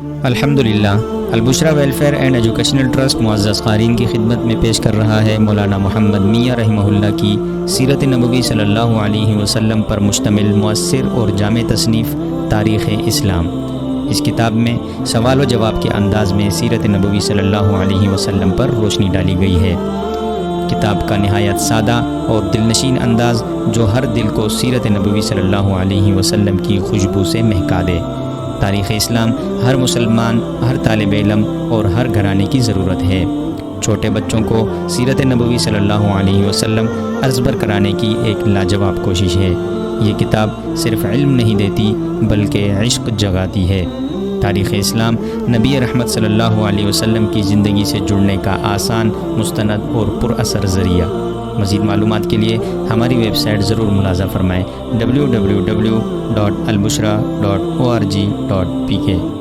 الحمدللہ البشرا welfare and educational trust معزز قارئین کی خدمت میں پیش کر رہا ہے مولانا محمد میاں رحمہ اللہ کی سیرت نبوی صلی اللہ علیہ وسلم پر مشتمل مؤثر اور جامع تصنیف تاریخ اسلام۔ اس کتاب میں سوال و جواب کے انداز میں سیرت نبوی صلی اللہ علیہ وسلم پر روشنی ڈالی گئی ہے۔ کتاب کا نہایت سادہ اور دلنشین انداز جو ہر دل کو سیرت نبوی صلی اللہ علیہ وسلم کی خوشبو سے مہکا دے۔ تاریخ اسلام ہر مسلمان، ہر طالب علم اور ہر گھرانے کی ضرورت ہے۔ چھوٹے بچوں کو سیرت نبوی صلی اللہ علیہ وسلم ازبر کرانے کی ایک لاجواب کوشش ہے۔ یہ کتاب صرف علم نہیں دیتی بلکہ عشق جگاتی ہے۔ تاریخ اسلام نبی رحمت صلی اللہ علیہ وسلم کی زندگی سے جڑنے کا آسان، مستند اور پر اثر ذریعہ۔ مزید معلومات کے لیے ہماری ویب سائٹ ضرور ملاحظہ فرمائیں www.albusra.org.pk